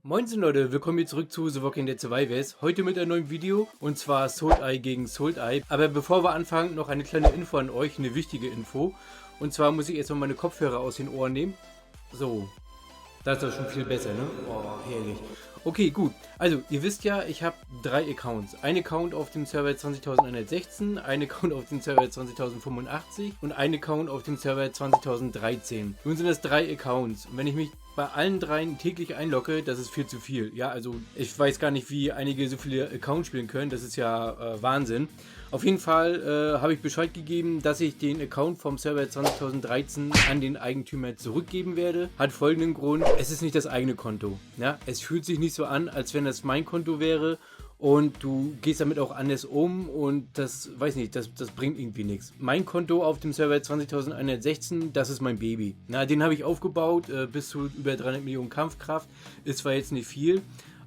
Moinsen Leute, willkommen hier zurück zu The Walking Dead Survivors. Heute mit einem neuen Video und zwar Soul'Eye gegen Soul'Eye. Aber bevor wir anfangen, noch eine kleine Info an euch, eine wichtige Info. Und zwar muss ich erstmal meine Kopfhörer aus den Ohren nehmen. So, das ist doch schon viel besser, ne? Oh, herrlich. Okay, gut. Also, ihr wisst ja, ich habe 3 Accounts. Ein Account auf dem Server 20.116, ein Account auf dem Server 20.085 und ein Account auf dem Server 20.013. Nun sind das 3 Accounts. Und wenn ich mich bei allen 3 täglich einlogge, das ist viel zu viel. Ja, also ich weiß gar nicht, wie einige so viele Accounts spielen können. Das ist ja Wahnsinn. Auf jeden Fall habe ich Bescheid gegeben, dass ich den Account vom Server 20.013 an den Eigentümer zurückgeben werde. Hat folgenden Grund: Es ist nicht das eigene Konto. Ja? Es fühlt sich nicht so an, als wenn das mein Konto wäre. Und du gehst damit auch anders um und das, weiß nicht, das bringt irgendwie nichts. Mein Konto auf dem Server 20.116, das ist mein Baby. Na, den habe ich aufgebaut, bis zu über 300 Millionen Kampfkraft. Ist zwar jetzt nicht viel,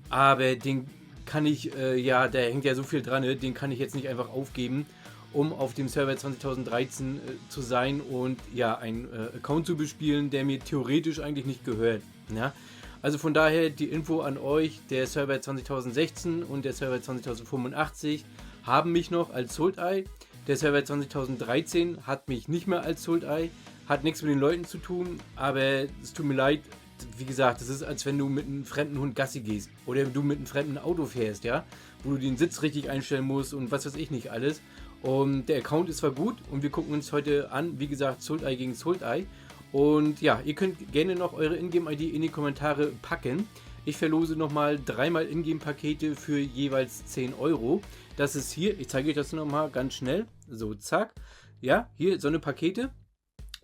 aber den kann ich, ja, da hängt ja so viel dran, ne? Den kann ich jetzt nicht einfach aufgeben, um auf dem Server 20.013 zu sein und ja, einen Account zu bespielen, der mir theoretisch eigentlich nicht gehört. Ja? Also von daher die Info an euch: Der Server 20.016 und der Server 20.085 haben mich noch als Soul'Eye. Der Server 20.013 hat mich nicht mehr als Soul'Eye, hat nichts mit den Leuten zu tun, aber es tut mir leid. Wie gesagt, das ist, als wenn du mit einem fremden Hund Gassi gehst oder du mit einem fremden Auto fährst, ja, wo du den Sitz richtig einstellen musst und was weiß ich nicht alles. Und der Account ist zwar gut und wir gucken uns heute an, wie gesagt, Soul'Eye gegen Soul'Eye. Und ja, ihr könnt gerne noch eure Ingame-ID in die Kommentare packen. Ich verlose nochmal 3-mal Ingame-Pakete für jeweils 10 Euro. Das ist hier, ich zeige euch das nochmal ganz schnell. So, zack. Ja, hier so eine Pakete.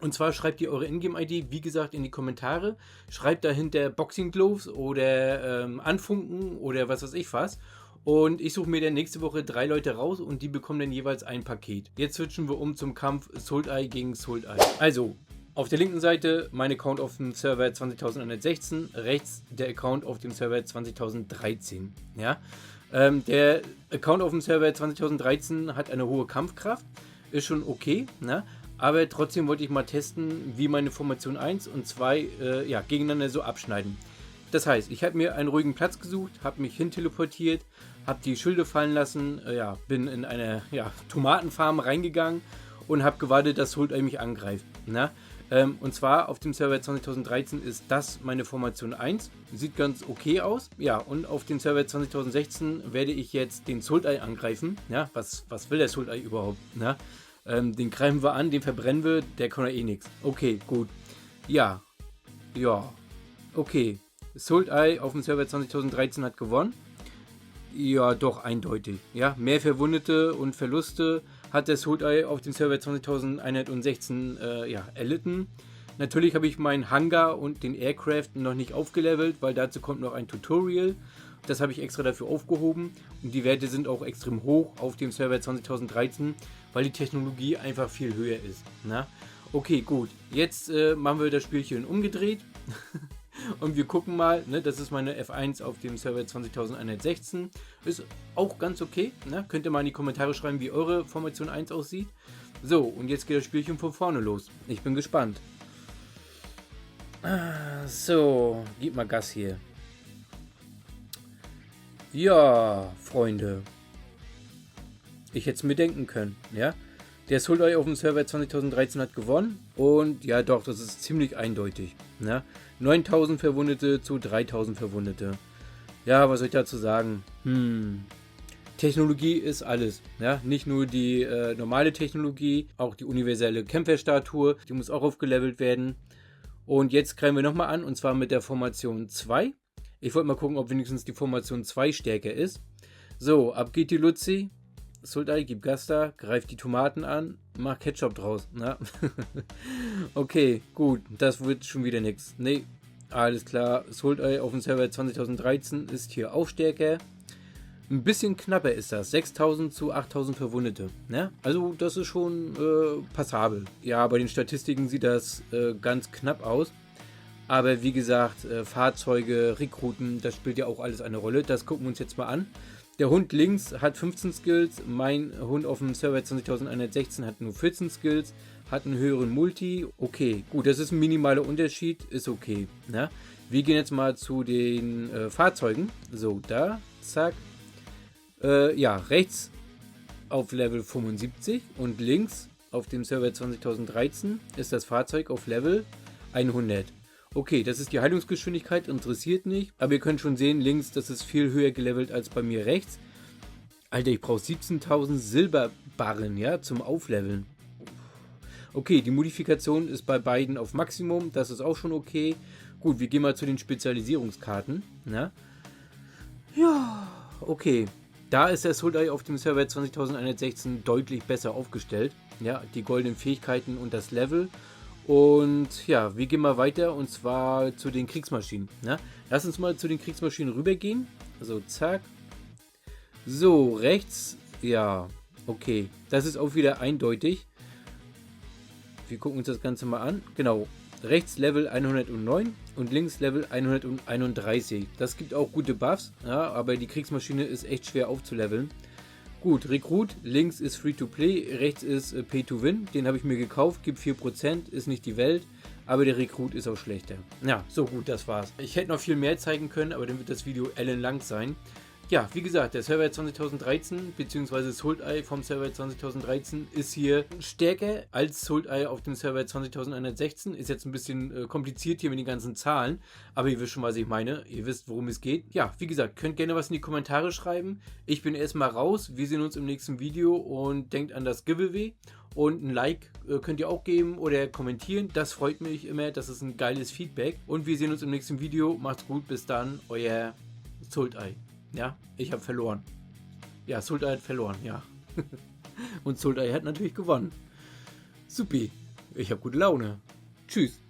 Und zwar schreibt ihr eure Ingame-ID, wie gesagt, in die Kommentare. Schreibt dahinter Boxing Gloves oder Anfunken oder was weiß ich was. Und ich suche mir dann nächste Woche 3 Leute raus und die bekommen dann jeweils ein Paket. Jetzt switchen wir um zum Kampf Soul'Eye gegen Soul'Eye. Also, auf der linken Seite mein Account auf dem Server 20.116, rechts der Account auf dem Server 20.013. Ja? Der Account auf dem Server 20.013 hat eine hohe Kampfkraft, ist schon okay, ne? Aber trotzdem wollte ich mal testen, wie meine Formation 1 und 2 ja, gegeneinander so abschneiden. Das heißt, ich habe mir einen ruhigen Platz gesucht, habe mich hin teleportiert, habe die Schilde fallen lassen, ja, bin in eine Tomatenfarm reingegangen und habe gewartet, dass Soul'Eye mich angreift. Na? Und zwar auf dem Server 20.013 ist das meine Formation 1. Sieht ganz okay aus. Ja, und auf dem Server 20.016 werde ich jetzt den Soul'Eye angreifen. Ja, was will der Soul'Eye überhaupt? Na? Den greifen wir an, den verbrennen wir, der kann ja eh nichts. Okay, gut. Ja. Okay. Soul'Eye auf dem Server 20.013 hat gewonnen. Ja, doch, eindeutig. Ja, mehr Verwundete und Verluste hat der Soul'Eye auf dem Server 20.116 ja, erlitten. Natürlich habe ich meinen Hangar und den Aircraft noch nicht aufgelevelt, weil dazu kommt noch ein Tutorial. Das habe ich extra dafür aufgehoben und die Werte sind auch extrem hoch auf dem Server 20.013, weil die Technologie einfach viel höher ist. Na? Okay, gut. Jetzt machen wir das Spielchen umgedreht. Und wir gucken mal, ne, das ist meine F1 auf dem Server 20.116. Ist auch ganz okay. Ne? Könnt ihr mal in die Kommentare schreiben, wie eure Formation 1 aussieht. So, und jetzt geht das Spielchen von vorne los. Ich bin gespannt. So, gib mal Gas hier. Ja, Freunde. Ich hätte es mir denken können, ja. Der Soul'Eye auf dem Server 20.013 hat gewonnen und ja doch, das ist ziemlich eindeutig. Ne? 9.000 Verwundete zu 3.000 Verwundete. Ja, was soll ich dazu sagen? Technologie ist alles. Ja? Nicht nur die normale Technologie, auch die universelle Kämpferstatue, die muss auch aufgelevelt werden. Und jetzt greifen wir nochmal an und zwar mit der Formation 2. Ich wollte mal gucken, ob wenigstens die Formation 2 stärker ist. So, ab geht die Luzi. Soul'Eye, gib Gas da, greif die Tomaten an, mach Ketchup draus. Na? Okay, gut, das wird schon wieder nichts. Nee, alles klar. Soul'Eye auf dem Server 20.013 ist hier auch stärker. Ein bisschen knapper ist das. 6.000 zu 8.000 Verwundete. Ne? Also das ist schon passabel. Ja, bei den Statistiken sieht das ganz knapp aus. Aber wie gesagt, Fahrzeuge, Rekruten, das spielt ja auch alles eine Rolle. Das gucken wir uns jetzt mal an. Der Hund links hat 15 Skills, mein Hund auf dem Server 20.116 hat nur 14 Skills, hat einen höheren Multi. Okay, gut, das ist ein minimaler Unterschied, ist okay. Ne? Wir gehen jetzt mal zu den Fahrzeugen. So, da, zack. Ja, rechts auf Level 75 und links auf dem Server 2013 ist das Fahrzeug auf Level 100. Okay, das ist die Heilungsgeschwindigkeit, interessiert nicht. Aber ihr könnt schon sehen, links, das ist viel höher gelevelt als bei mir rechts. Alter, ich brauche 17.000 Silberbarren, ja, zum Aufleveln. Okay, die Modifikation ist bei beiden auf Maximum, das ist auch schon okay. Gut, wir gehen mal zu den Spezialisierungskarten. Na? Ja, okay. Da ist der Soul Eye auf dem Server 20.116 deutlich besser aufgestellt. Ja, die goldenen Fähigkeiten und das Level. Und ja, wir gehen mal weiter und zwar zu den Kriegsmaschinen. Na? Lass uns mal zu den Kriegsmaschinen rübergehen. Also zack. So, rechts. Ja, okay. Das ist auch wieder eindeutig. Wir gucken uns das Ganze mal an. Genau. Rechts Level 109 und links Level 131. Das gibt auch gute Buffs, ja, aber die Kriegsmaschine ist echt schwer aufzuleveln. Gut, Rekrut, links ist Free to Play, rechts ist Pay to Win. Den habe ich mir gekauft, gibt 4%, ist nicht die Welt, aber der Rekrut ist auch schlechter. Ja, so gut, das war's. Ich hätte noch viel mehr zeigen können, aber dann wird das Video ellenlang sein. Ja, wie gesagt, der Server 2013 bzw. Soul Eye vom Server 2013 ist hier stärker als Soul Eye auf dem Server 20.116. Ist jetzt ein bisschen kompliziert hier mit den ganzen Zahlen, aber ihr wisst schon, was ich meine. Ihr wisst, worum es geht. Ja, wie gesagt, könnt gerne was in die Kommentare schreiben. Ich bin erstmal raus. Wir sehen uns im nächsten Video und denkt an das Giveaway. Und ein Like könnt ihr auch geben oder kommentieren. Das freut mich immer. Das ist ein geiles Feedback. Und wir sehen uns im nächsten Video. Macht's gut. Bis dann. Euer Soul Eye. Ja, ich habe verloren. Ja, Soul Eye hat verloren, ja. Und Soul Eye hat natürlich gewonnen. Supi. Ich habe gute Laune. Tschüss.